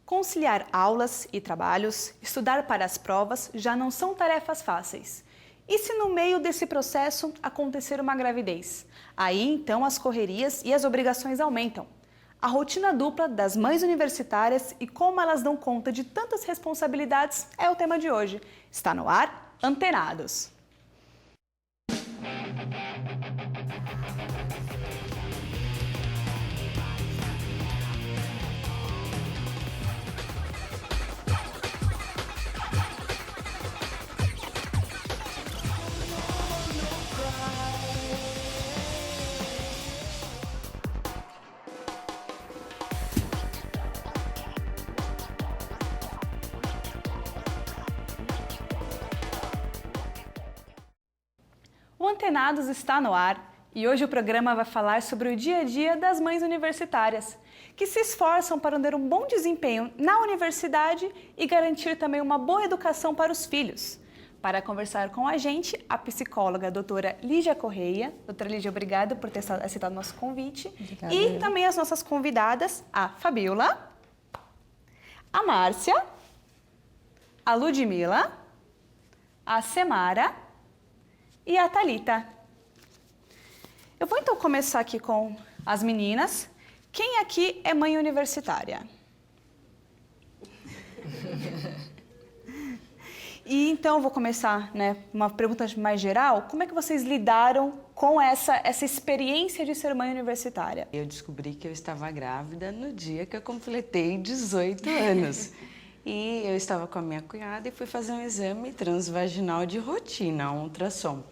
Conciliar aulas e trabalhos, estudar para as provas já não são tarefas fáceis. E se no meio desse processo acontecer uma gravidez? Aí então as correrias e as obrigações aumentam. A rotina dupla das mães universitárias e como elas dão conta de tantas responsabilidades é o tema de hoje. Está no ar, Antenados. O Antenados está no ar e hoje o programa vai falar sobre o dia a dia das mães universitárias, que se esforçam para ter um bom desempenho na universidade e garantir também uma boa educação para os filhos. Para conversar com a gente, a psicóloga a doutora Lígia Correia. Doutora Lígia, obrigada por ter aceitado o nosso convite. Obrigada. E também as nossas convidadas, a Fabiola, a Márcia, a Ludmila, a Semara e a Thalita. Eu vou então começar aqui com as meninas. Quem aqui é mãe universitária? E então eu vou começar, uma pergunta mais geral. Como é que vocês lidaram com essa experiência de ser mãe universitária? Eu descobri que eu estava grávida no dia que eu completei 18 anos. E eu estava com a minha cunhada e fui fazer um exame transvaginal de rotina, um ultrassom.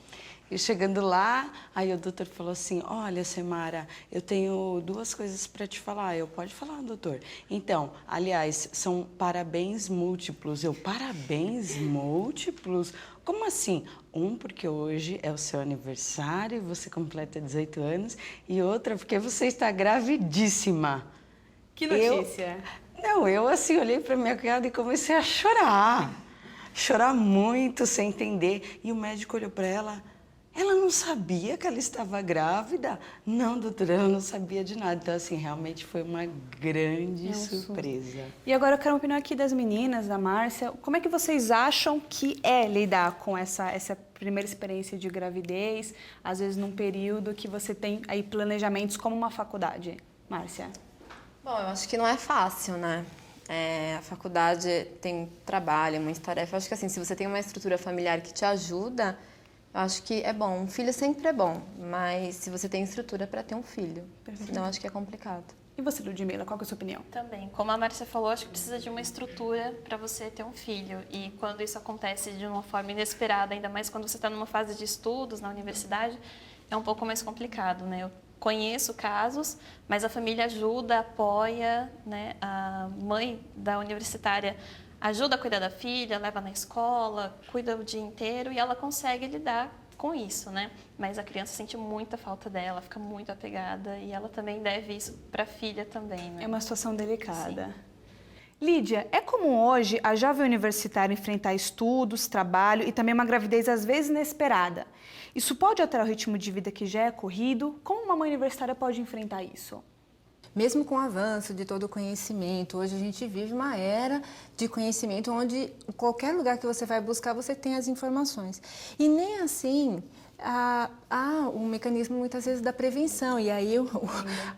E chegando lá, aí o doutor falou assim, olha, Semara, eu tenho duas coisas para te falar. Eu, pode falar, doutor? Então, aliás, são parabéns múltiplos. Eu, parabéns múltiplos? Como assim? Um, porque hoje é o seu aniversário e você completa 18 anos. E outra, porque você está gravidíssima. Que notícia! Eu assim, olhei para minha cunhada e comecei a chorar. Chorar muito, sem entender. E o médico olhou para ela... Ela não sabia que ela estava grávida? Não, doutora, ela não sabia de nada. Então, assim, realmente foi uma grande surpresa. E agora eu quero uma opinião aqui das meninas, da Márcia. Como é que vocês acham que é lidar com essa primeira experiência de gravidez, às vezes num período que você tem aí planejamentos como uma faculdade? Márcia? Bom, eu acho que não é fácil, né? A faculdade tem trabalho, muita tarefa. Eu acho que assim, se você tem uma estrutura familiar que te ajuda... Eu acho que é bom. Um filho sempre é bom, mas se você tem estrutura para ter um filho, senão acho que é complicado. E você, Ludmila, qual que é a sua opinião? Também. Como a Márcia falou, acho que precisa de uma estrutura para você ter um filho. E quando isso acontece de uma forma inesperada, ainda mais quando você está numa fase de estudos na universidade, é um pouco mais complicado, né? Eu conheço casos, mas a família ajuda, apoia, né? A mãe da universitária ajuda a cuidar da filha, leva na escola, cuida o dia inteiro e ela consegue lidar com isso, né? Mas a criança sente muita falta dela, fica muito apegada e ela também deve isso para a filha também, né? É uma situação delicada. Sim. Lídia, é comum hoje a jovem universitária enfrentar estudos, trabalho e também uma gravidez às vezes inesperada. Isso pode alterar o ritmo de vida que já é corrido? Como uma mãe universitária pode enfrentar isso? Mesmo com o avanço de todo o conhecimento, hoje a gente vive uma era de conhecimento onde qualquer lugar que você vai buscar, você tem as informações. E nem assim há um mecanismo muitas vezes da prevenção, e aí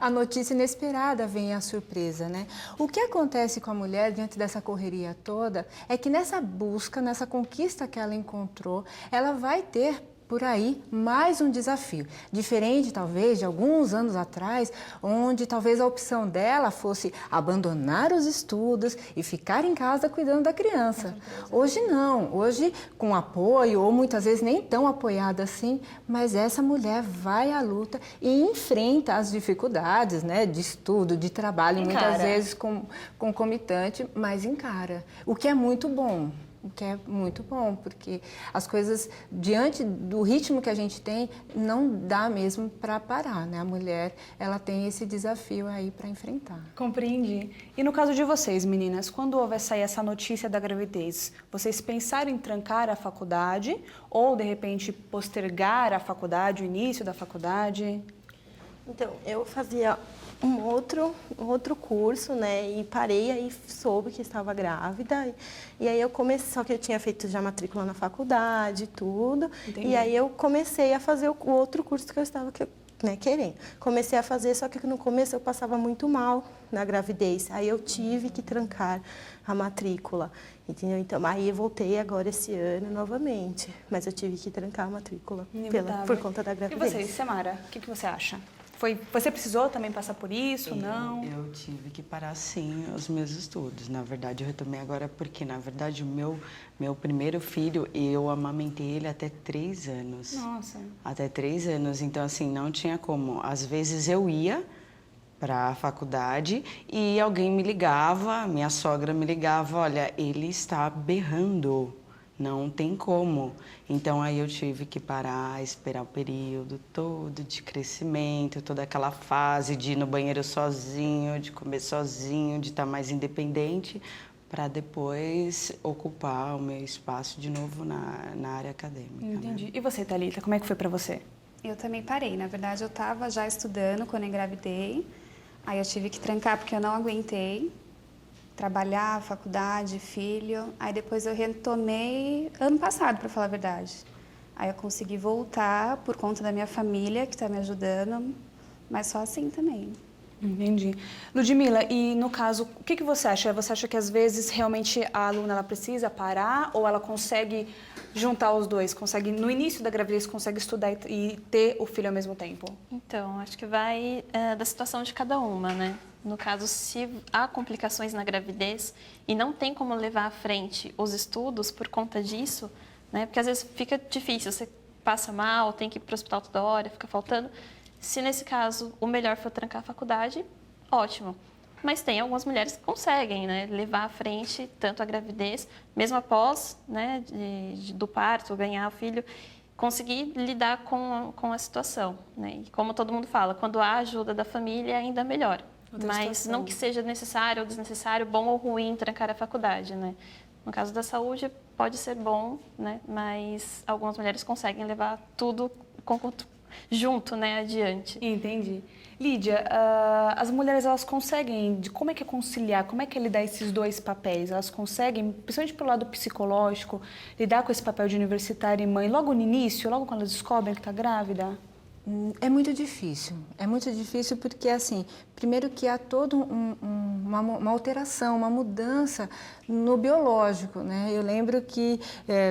a notícia inesperada vem a surpresa, né? O que acontece com a mulher diante dessa correria toda é que nessa busca, nessa conquista que ela encontrou, ela vai ter por aí mais um desafio, diferente talvez de alguns anos atrás, onde talvez a opção dela fosse abandonar os estudos e ficar em casa cuidando da criança. Hoje não, hoje com apoio, ou muitas vezes nem tão apoiada assim, mas essa mulher vai à luta e enfrenta as dificuldades, né, de estudo, de trabalho, muitas vezes concomitante, mas encara, o que é muito bom. O que é muito bom, porque as coisas, diante do ritmo que a gente tem, não dá mesmo para parar, né? A mulher, ela tem esse desafio aí para enfrentar. Compreendi. E no caso de vocês, meninas, quando houve essa notícia da gravidez, vocês pensaram em trancar a faculdade ou, de repente, postergar a faculdade, o início da faculdade? Então, eu fazia um outro curso, né, e parei, aí soube que estava grávida, e aí eu comecei, só que eu tinha feito já matrícula na faculdade e tudo, Entendi. e aí eu comecei a fazer o outro curso que eu estava querendo. Comecei a fazer, só que no começo eu passava muito mal na gravidez, aí eu tive que trancar a matrícula, entendeu? Então, aí eu voltei agora esse ano novamente, mas eu tive que trancar a matrícula por conta da gravidez. E você, Samara, o que você acha? Você precisou também passar por isso, não? Eu tive que parar, sim, os meus estudos. Na verdade, eu retomei agora porque, na verdade, o meu primeiro filho, eu amamentei ele até 3 anos. Nossa. Até 3 anos. Então, assim, não tinha como. Às vezes eu ia para a faculdade e alguém me ligava, minha sogra me ligava, olha, ele está berrando. Não tem como. Então, aí eu tive que parar, esperar o período todo de crescimento, toda aquela fase de ir no banheiro sozinho, de comer sozinho, de estar mais independente, para depois ocupar o meu espaço de novo na área acadêmica. Entendi. Né? E você, Thalita, como é que foi para você? Eu também parei. Na verdade, eu estava já estudando quando engravidei. Aí eu tive que trancar porque eu não aguentei. Trabalhar, faculdade, filho. Aí depois eu retomei ano passado, para falar a verdade. Aí eu consegui voltar por conta da minha família, que está me ajudando, mas só assim também. Entendi. Ludmila, e no caso, o que você acha? Você acha que às vezes realmente a aluna ela precisa parar ou ela consegue juntar os dois? Consegue, no início da gravidez, consegue estudar e ter o filho ao mesmo tempo? Então, acho que vai da situação de cada uma, né? No caso, se há complicações na gravidez e não tem como levar à frente os estudos por conta disso, né? Porque às vezes fica difícil, você passa mal, tem que ir para o hospital toda hora, fica faltando. Se nesse caso o melhor for trancar a faculdade, ótimo. Mas tem algumas mulheres que conseguem, né, levar à frente tanto a gravidez, mesmo após, né, do parto, ganhar o filho, conseguir lidar com a situação, né? E como todo mundo fala, quando há ajuda da família, ainda melhor. Mas não que seja necessário ou desnecessário, bom ou ruim trancar a faculdade, né? No caso da saúde, pode ser bom, né? Mas algumas mulheres conseguem levar tudo junto, né, adiante. Entendi. Lídia, as mulheres, elas conseguem, como é que é conciliar, como é que é lidar esses dois papéis? Elas conseguem, principalmente pelo lado psicológico, lidar com esse papel de universitária e mãe logo no início, logo quando elas descobrem que está grávida? É muito difícil porque, assim, primeiro que há toda uma alteração, uma mudança no biológico, né? Eu lembro que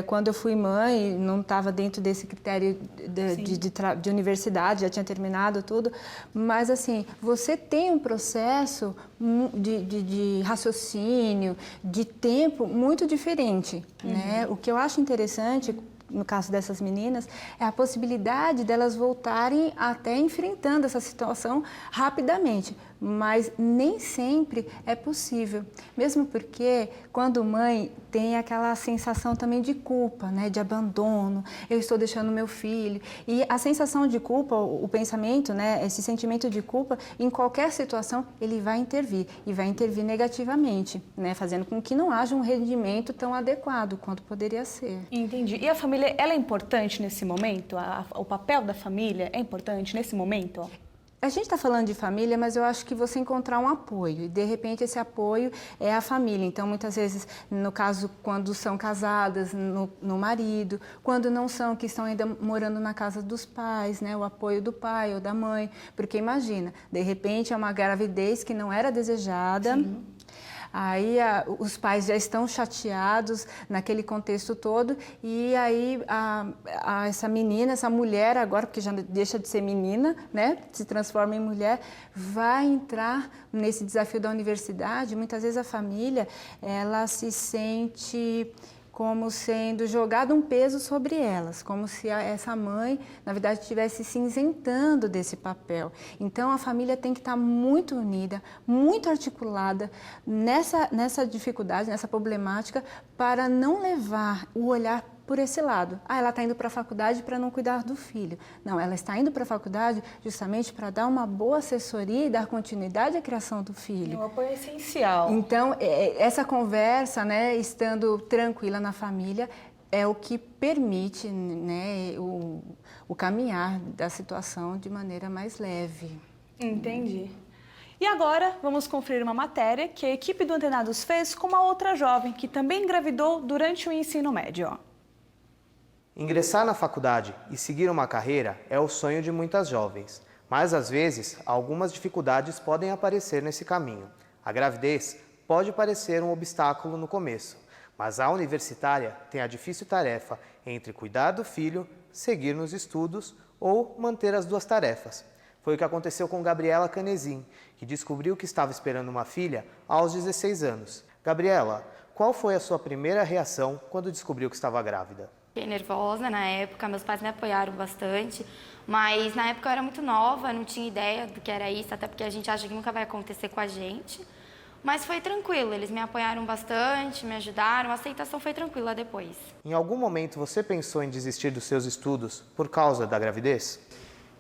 quando eu fui mãe, não estava dentro desse critério de universidade, já tinha terminado tudo, mas, assim, você tem um processo de raciocínio, de tempo muito diferente, né? O que eu acho interessante, no caso dessas meninas, é a possibilidade delas voltarem até enfrentando essa situação rapidamente, mas nem sempre é possível, mesmo porque quando mãe tem aquela sensação também de culpa, né, de abandono, eu estou deixando meu filho, e a sensação de culpa, o pensamento, né, esse sentimento de culpa, em qualquer situação, ele vai intervir, e vai intervir negativamente, né, fazendo com que não haja um rendimento tão adequado quanto poderia ser. Entendi. E a família, ela é importante nesse momento? O papel da família é importante nesse momento? A gente está falando de família, mas eu acho que você encontrar um apoio, e de repente esse apoio é a família. Então, muitas vezes, no caso, quando são casadas, no marido, quando não são, que estão ainda morando na casa dos pais, né? O apoio do pai ou da mãe. Porque imagina, de repente é uma gravidez que não era desejada. Sim. Aí os pais já estão chateados naquele contexto todo e aí essa menina, essa mulher agora, porque já deixa de ser menina, né, se transforma em mulher, vai entrar nesse desafio da universidade. Muitas vezes a família, ela se sente como sendo jogado um peso sobre elas, como se essa mãe, na verdade, estivesse se isentando desse papel. Então, a família tem que estar muito unida, muito articulada nessa dificuldade, nessa problemática, para não levar o olhar por esse lado. Ela está indo para a faculdade para não cuidar do filho. Não, ela está indo para a faculdade justamente para dar uma boa assessoria e dar continuidade à criação do filho. O apoio é essencial. Então, essa conversa, né, estando tranquila na família, é o que permite, né, o o caminhar da situação de maneira mais leve. Entendi. E agora vamos conferir uma matéria que a equipe do Antenados fez com uma outra jovem que também engravidou durante o ensino médio. Ingressar na faculdade e seguir uma carreira é o sonho de muitas jovens, mas às vezes algumas dificuldades podem aparecer nesse caminho. A gravidez pode parecer um obstáculo no começo, mas a universitária tem a difícil tarefa entre cuidar do filho, seguir nos estudos ou manter as duas tarefas. Foi o que aconteceu com Gabriela Canezin, que descobriu que estava esperando uma filha aos 16 anos. Gabriela, qual foi a sua primeira reação quando descobriu que estava grávida? Fiquei nervosa na época, meus pais me apoiaram bastante, mas na época eu era muito nova, não tinha ideia do que era isso, até porque a gente acha que nunca vai acontecer com a gente. Mas foi tranquilo, eles me apoiaram bastante, me ajudaram, a aceitação foi tranquila depois. Em algum momento você pensou em desistir dos seus estudos por causa da gravidez?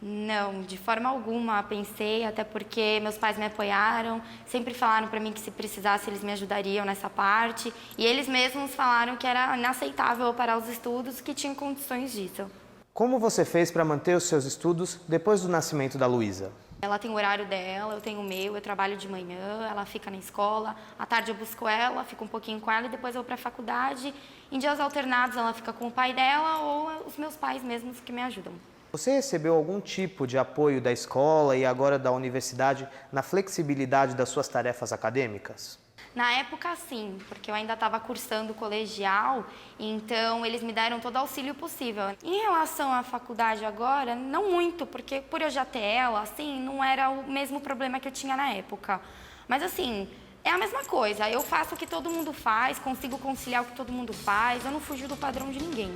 Não, de forma alguma pensei, até porque meus pais me apoiaram, sempre falaram para mim que se precisasse eles me ajudariam nessa parte, e eles mesmos falaram que era inaceitável eu parar os estudos, que tinham condições disso. Como você fez para manter os seus estudos depois do nascimento da Luísa? Ela tem o horário dela, eu tenho o meu, eu trabalho de manhã, ela fica na escola, à tarde eu busco ela, fico um pouquinho com ela e depois eu vou para a faculdade. Em dias alternados ela fica com o pai dela ou os meus pais mesmos que me ajudam. Você recebeu algum tipo de apoio da escola e agora da universidade na flexibilidade das suas tarefas acadêmicas? Na época, sim, porque eu ainda estava cursando colegial, então eles me deram todo o auxílio possível. Em relação à faculdade agora, não muito, porque por eu já ter ela, assim, não era o mesmo problema que eu tinha na época. Mas assim, é a mesma coisa, eu faço o que todo mundo faz, consigo conciliar o que todo mundo faz, eu não fujo do padrão de ninguém.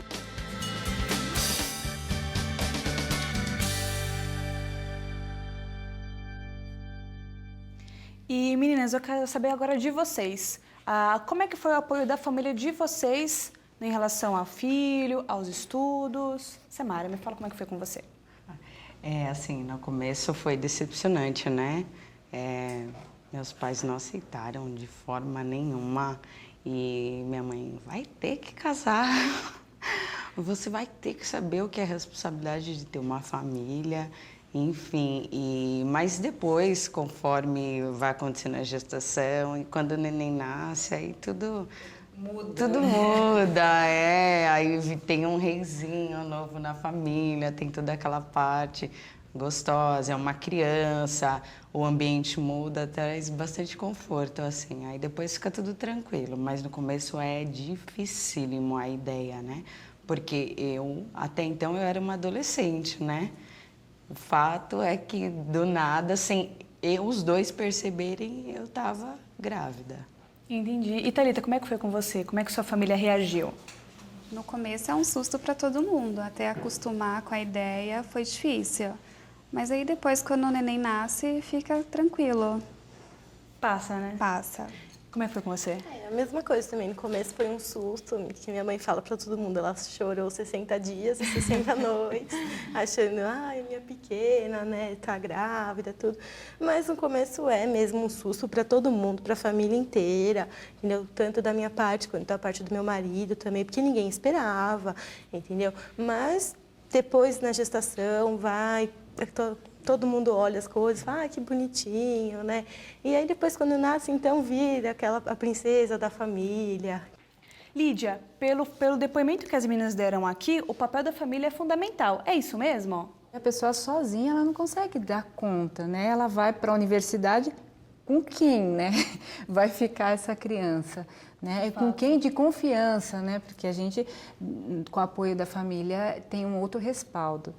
E meninas, eu quero saber agora de vocês. Como é que foi o apoio da família de vocês em relação ao filho, aos estudos? Samara, me fala como é que foi com você. Assim, no começo foi decepcionante, né? Meus pais não aceitaram de forma nenhuma e minha mãe vai ter que casar. Você vai ter que saber o que é a responsabilidade de ter uma família. Enfim, mas depois, conforme vai acontecendo a gestação e quando o neném nasce, aí tudo muda, aí tem um reizinho novo na família, tem toda aquela parte gostosa, é uma criança, o ambiente muda, traz bastante conforto, assim, aí depois fica tudo tranquilo, mas no começo é dificílimo a ideia, né? Porque até então eu era uma adolescente, né? O fato é que, do nada, sem os dois perceberem, eu estava grávida. Entendi. E Thalita, como é que foi com você? Como é que sua família reagiu? No começo é um susto para todo mundo, até acostumar com a ideia foi difícil. Mas aí depois, quando o neném nasce, fica tranquilo. Passa, né? Passa. Como é que foi com você? A mesma coisa também, no começo foi um susto, que minha mãe fala para todo mundo, ela chorou 60 dias e 60 noites, achando, ai, minha pequena, né, tá grávida, tudo. Mas no começo é mesmo um susto para todo mundo, para a família inteira, entendeu? Tanto da minha parte quanto da parte do meu marido também, porque ninguém esperava, entendeu? Mas depois na gestação todo mundo olha as coisas, fala, que bonitinho, né? E aí depois quando nasce, então vira a princesa da família. Lídia, pelo depoimento que as meninas deram aqui, o papel da família é fundamental. É isso mesmo? A pessoa sozinha, ela não consegue dar conta, né? Ela vai para a universidade, com quem, né? Vai ficar essa criança, né? Com quem de confiança, né? Porque a gente, com o apoio da família, tem um outro respaldo.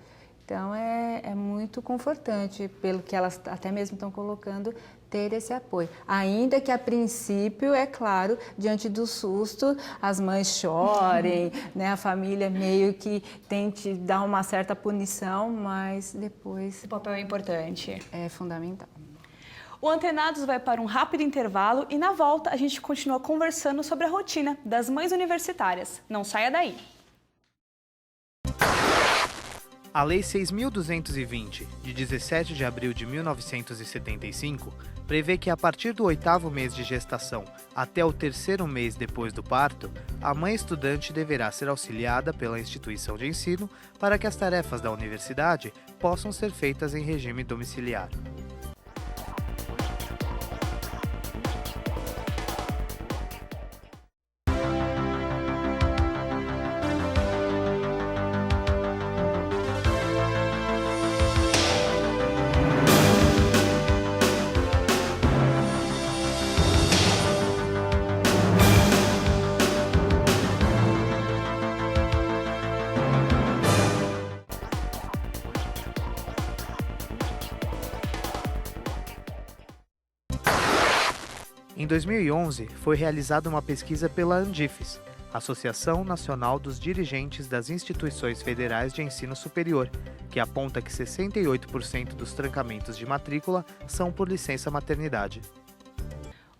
Então, é muito confortante, pelo que elas até mesmo estão colocando, ter esse apoio. Ainda que, a princípio, é claro, diante do susto, as mães chorem, né? A família meio que tente dar uma certa punição, mas depois... O papel é importante. É fundamental. O Antenados vai para um rápido intervalo e, na volta, a gente continua conversando sobre a rotina das mães universitárias. Não saia daí! A Lei 6.220, de 17 de abril de 1975, prevê que a partir do 8º mês de gestação até o 3º mês depois do parto, a mãe estudante deverá ser auxiliada pela instituição de ensino para que as tarefas da universidade possam ser feitas em regime domiciliar. Em 2011, foi realizada uma pesquisa pela Andifes, Associação Nacional dos Dirigentes das Instituições Federais de Ensino Superior, que aponta que 68% dos trancamentos de matrícula são por licença maternidade.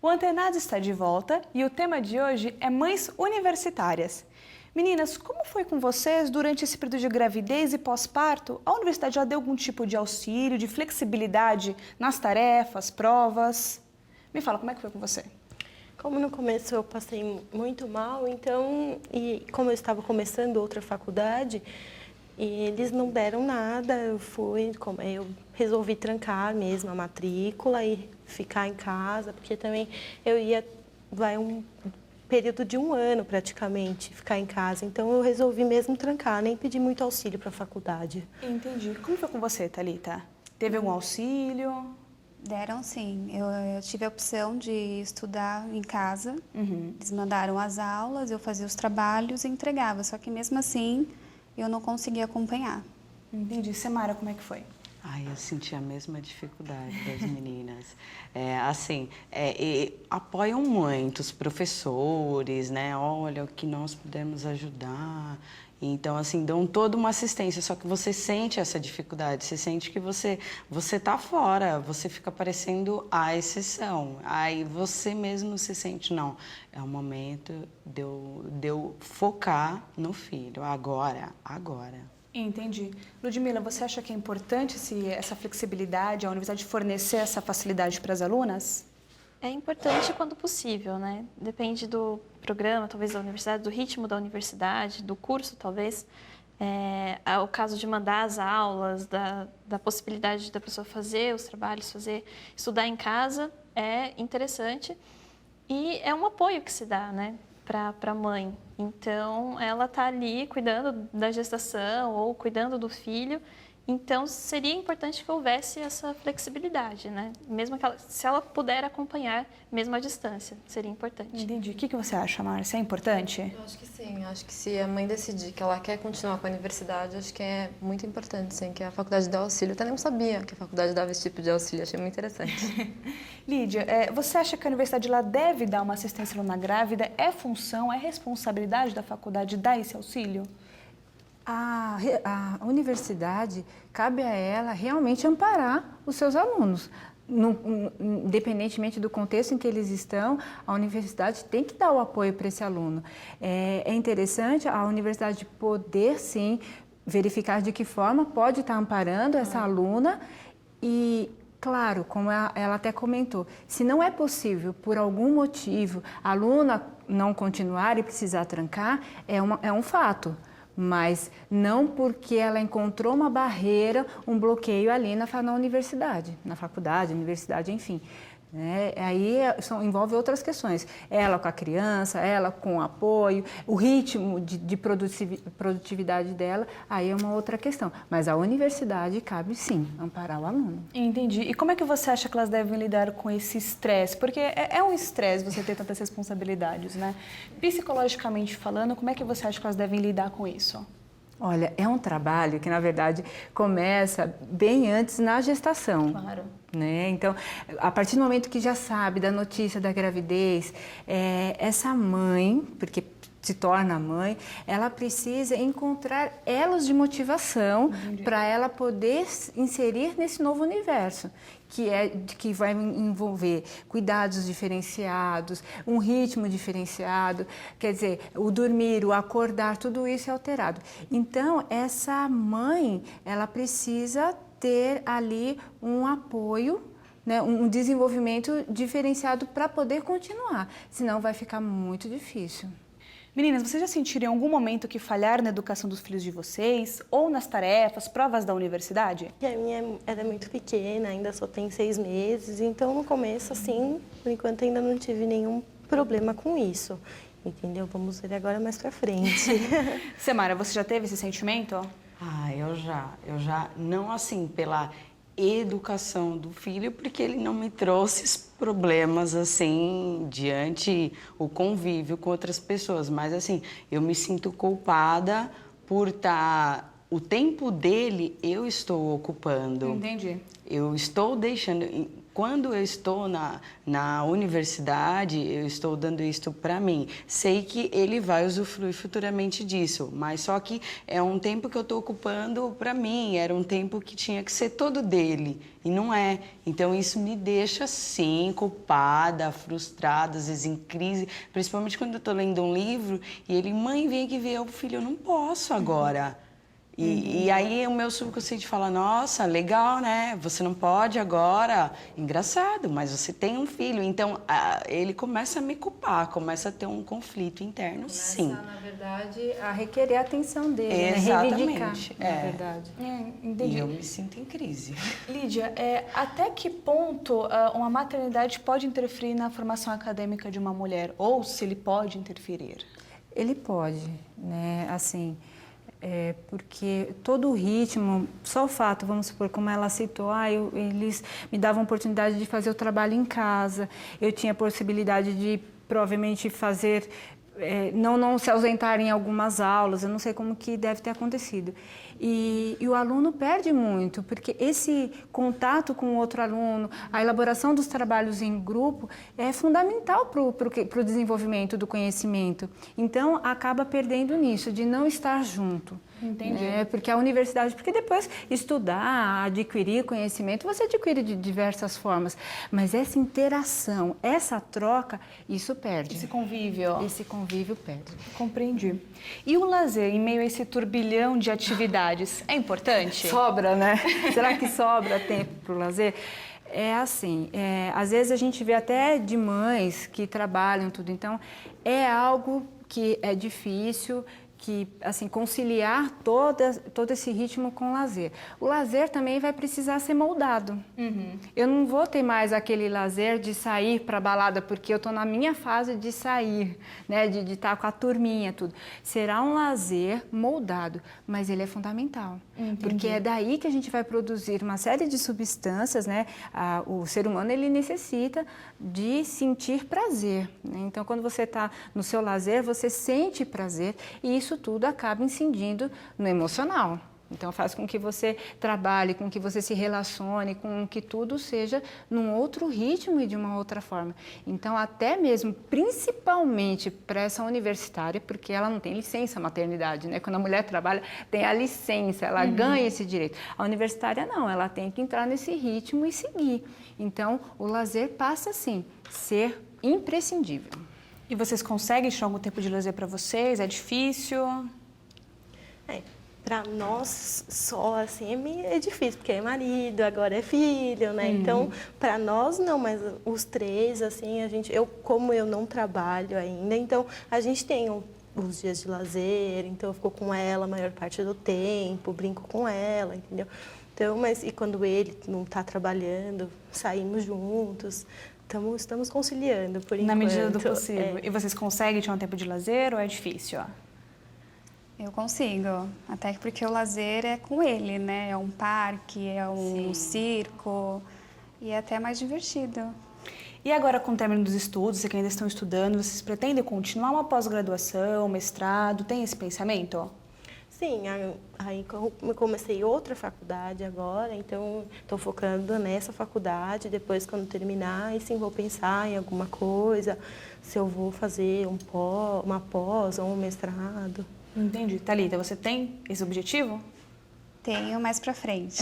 O Antenado está de volta e o tema de hoje é mães universitárias. Meninas, como foi com vocês durante esse período de gravidez e pós-parto? A universidade já deu algum tipo de auxílio, de flexibilidade nas tarefas, provas? Me fala, como é que foi com você? Como no começo eu passei muito mal, então, e como eu estava começando outra faculdade, eles não deram nada, eu resolvi trancar mesmo a matrícula e ficar em casa, porque também vai um período de 1 ano praticamente, ficar em casa, então eu resolvi mesmo trancar, nem pedi muito auxílio para a faculdade. Entendi. Como foi com você, Thalita? Teve algum auxílio? Deram sim. Eu tive a opção de estudar em casa. Eles mandaram as aulas, eu fazia os trabalhos e entregava. Só que mesmo assim, eu não conseguia acompanhar. Entendi. Samara, como é que foi? Ai, eu senti a mesma dificuldade das meninas. Apoiam muito os professores, né? Olha, o que nós pudermos ajudar. Então, assim, dão toda uma assistência, só que você sente essa dificuldade, você sente que você tá fora, você fica parecendo a exceção. Aí você mesmo se sente, não, é o momento de eu focar no filho, agora. Entendi. Ludmila, você acha que é importante essa flexibilidade, a universidade fornecer essa facilidade para as alunas? É importante quando possível, né? Depende do programa, talvez da universidade, do ritmo da universidade, do curso, talvez. O caso de mandar as aulas, da possibilidade da pessoa fazer os trabalhos, estudar em casa, é interessante. E é um apoio que se dá, né, para a mãe. Então, ela está ali cuidando da gestação ou cuidando do filho. Então, seria importante que houvesse essa flexibilidade, né? Mesmo se ela puder acompanhar, mesmo à distância, seria importante. Entendi. O que você acha, Márcia? É importante? Eu acho que sim. Eu acho que se a mãe decidir que ela quer continuar com a universidade, acho que é muito importante, sim, que a faculdade dê auxílio. Eu até não sabia que a faculdade dava esse tipo de auxílio. Achei muito interessante. Lídia, você acha que a universidade lá deve dar uma assistência à aluna grávida? É função, é responsabilidade da faculdade dar esse auxílio? A universidade, cabe a ela realmente amparar os seus alunos. Independentemente do contexto em que eles estão, a universidade tem que dar o apoio para esse aluno. É interessante a universidade poder, sim, verificar de que forma pode estar amparando essa aluna e, claro, como ela até comentou, se não é possível, por algum motivo, a aluna não continuar e precisar trancar, é um fato. Mas não porque ela encontrou uma barreira, um bloqueio ali na universidade, na faculdade, universidade, enfim. Aí envolve outras questões. Ela com a criança, ela com o apoio, o ritmo de produtividade dela, aí é uma outra questão. Mas a universidade cabe sim amparar o aluno. Entendi. E como é que você acha que elas devem lidar com esse estresse? Porque é um estresse você ter tantas responsabilidades, né? Psicologicamente falando, como é que você acha que elas devem lidar com isso? Olha, é um trabalho que, na verdade, começa bem antes na gestação. Claro. Né? Então, a partir do momento que já sabe da notícia da gravidez, essa mãe, porque se torna mãe, ela precisa encontrar elos de motivação para ela poder inserir nesse novo universo, que vai envolver cuidados diferenciados, um ritmo diferenciado, quer dizer, o dormir, o acordar, tudo isso é alterado. Então, essa mãe, ela precisa ter ali um apoio, né, um desenvolvimento diferenciado para poder continuar, senão vai ficar muito difícil. Meninas, vocês já sentiram em algum momento que falharam na educação dos filhos de vocês ou nas tarefas, provas da universidade? E a minha era muito pequena, ainda só tem 6 meses, então no começo, assim, por enquanto ainda não tive nenhum problema com isso, entendeu? Vamos ver agora mais pra frente. Semara, você já teve esse sentimento? Ah, eu já, não assim pela educação do filho, porque ele não me trouxe problemas assim diante o convívio com outras pessoas, mas assim, eu me sinto culpada por o tempo dele eu estou ocupando. Entendi. Eu estou deixando, quando eu estou na universidade, eu estou dando isso para mim. Sei que ele vai usufruir futuramente disso, mas só que é um tempo que eu estou ocupando para mim, era um tempo que tinha que ser todo dele, e não é. Então isso me deixa, sim, culpada, frustrada, às vezes em crise, principalmente quando eu estou lendo um livro e ele, mãe, vem aqui ver o filho, eu não posso agora. E aí o meu subconsciente fala, nossa, legal, né? Você não pode agora. Engraçado, mas você tem um filho. Então, ele começa a me culpar, começa a ter um conflito interno, sim. Na verdade, a requerer a atenção dele, exatamente, né? Reivindicar, na verdade. Entendi. E eu me sinto em crise. Lídia, até que ponto uma maternidade pode interferir na formação acadêmica de uma mulher? Ou se ele pode interferir? Ele pode, né? Assim... porque todo o ritmo, só o fato, vamos supor, como ela citou, eles me davam oportunidade de fazer o trabalho em casa, eu tinha a possibilidade de provavelmente fazer, não se ausentar em algumas aulas, eu não sei como que deve ter acontecido. E o aluno perde muito, porque esse contato com o outro aluno, a elaboração dos trabalhos em grupo é fundamental para o desenvolvimento do conhecimento. Então, acaba perdendo nisso, de não estar junto. Entendi. Porque a universidade, porque depois estudar, adquirir conhecimento, você adquire de diversas formas, mas essa interação, essa troca, isso perde. Esse convívio. Esse convívio perde. Compreendi. E o lazer, em meio a esse turbilhão de atividades, é importante? Sobra, né? Será que sobra tempo para o lazer? É assim, às vezes a gente vê até de mães que trabalham tudo, então é algo que é difícil, que, assim, conciliar todo esse ritmo com o lazer. O lazer também vai precisar ser moldado. Eu não vou ter mais aquele lazer de sair para balada, porque eu estou na minha fase de sair, né, de estar com a turminha, tudo. Será um lazer moldado, mas ele é fundamental. Porque é daí que a gente vai produzir uma série de substâncias, né? O ser humano, ele necessita de sentir prazer, né? Então, quando você está no seu lazer, você sente prazer e isso tudo acaba incidindo no emocional. Então, faz com que você trabalhe, com que você se relacione, com que tudo seja num outro ritmo e de uma outra forma. Então, até mesmo, principalmente para essa universitária, porque ela não tem licença maternidade, né? Quando a mulher trabalha, tem a licença, ela ganha esse direito. A universitária não, ela tem que entrar nesse ritmo e seguir. Então, o lazer passa, sim, a ser imprescindível. E vocês conseguem tirar algum tempo de lazer para vocês? É difícil? Para nós, só assim, é difícil, porque é marido, agora é filho, né? Então, para nós, não, mas os três, assim, como eu não trabalho ainda, então, a gente tem os dias de lazer, então eu fico com ela a maior parte do tempo, brinco com ela, entendeu? Então, e quando ele não está trabalhando, saímos juntos, estamos conciliando, por enquanto. Na medida do possível. E vocês conseguem tirar um tempo de lazer ou é difícil? Eu consigo, até porque o lazer é com ele, né? É um parque, é um circo e é até mais divertido. E agora, com o término dos estudos, vocês que ainda estão estudando, vocês pretendem continuar uma pós-graduação, mestrado? Tem esse pensamento? Sim, aí eu comecei outra faculdade agora, então estou focando nessa faculdade, depois quando terminar, aí sim vou pensar em alguma coisa, se eu vou fazer uma pós ou um mestrado. Entendi. Thalita, você tem esse objetivo? Tenho mais pra frente.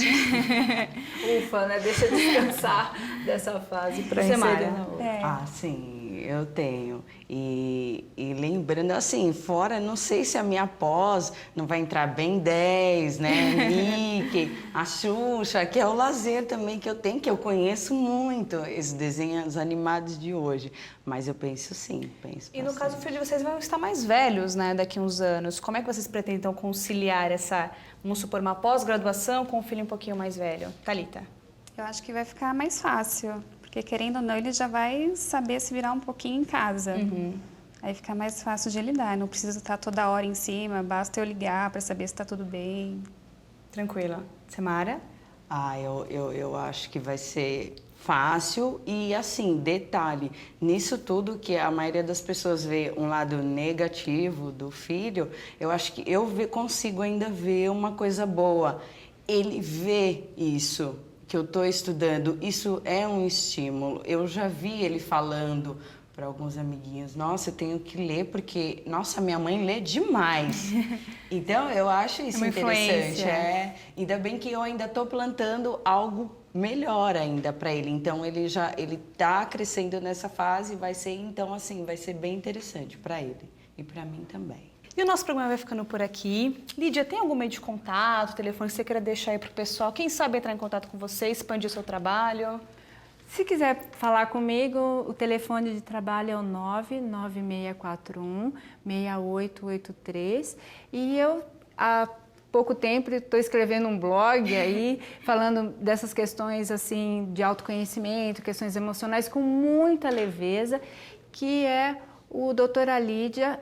Ufa, né? Deixa eu descansar dessa fase para Semara. inserir na outra. Sim. eu tenho. E lembrando, assim, fora, não sei se a minha pós não vai entrar bem 10, né? Mickey, a Xuxa, que é o lazer também que eu tenho, que eu conheço muito, esses desenhos animados de hoje. Mas eu penso sim, penso. E no caso, o filho de vocês vão estar mais velhos, né, daqui a uns anos. Como é que vocês pretendem conciliar essa, vamos supor, uma pós-graduação com um filho um pouquinho mais velho? Thalita? Eu acho que vai ficar mais fácil, porque querendo ou não, ele já vai saber se virar um pouquinho em casa. Aí fica mais fácil de lidar, não preciso estar toda hora em cima, basta eu ligar para saber se está tudo bem. Tranquila. Samara? Eu acho que vai ser fácil e, assim, detalhe, nisso tudo que a maioria das pessoas vê um lado negativo do filho, eu acho que eu consigo ainda ver uma coisa boa. Ele vê isso que eu estou estudando, isso é um estímulo. Eu já vi ele falando para alguns amiguinhos, nossa, eu tenho que ler porque, nossa, minha mãe lê demais. Então, eu acho isso interessante. Ainda bem que eu ainda estou plantando algo melhor ainda para ele. Então, ele está crescendo nessa fase, vai ser, então, assim, vai ser bem interessante para ele e para mim também. E o nosso programa vai ficando por aqui. Lídia, tem algum meio de contato, telefone que você queira deixar aí para o pessoal? Quem sabe entrar em contato com você, expandir o seu trabalho? Se quiser falar comigo, o telefone de trabalho é o 99641-6883. E eu, há pouco tempo, estou escrevendo um blog aí, falando dessas questões assim de autoconhecimento, questões emocionais, com muita leveza, que é o doutora Lídia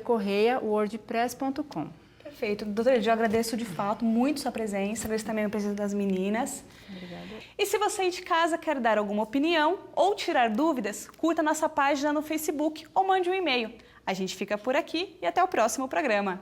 Correia, wordpress.com. Perfeito. Doutora Lídia, eu agradeço de fato muito sua presença, agradeço também a presença das meninas. Obrigada. E se você aí de casa quer dar alguma opinião ou tirar dúvidas, curta nossa página no Facebook ou mande um e-mail. A gente fica por aqui e até o próximo programa.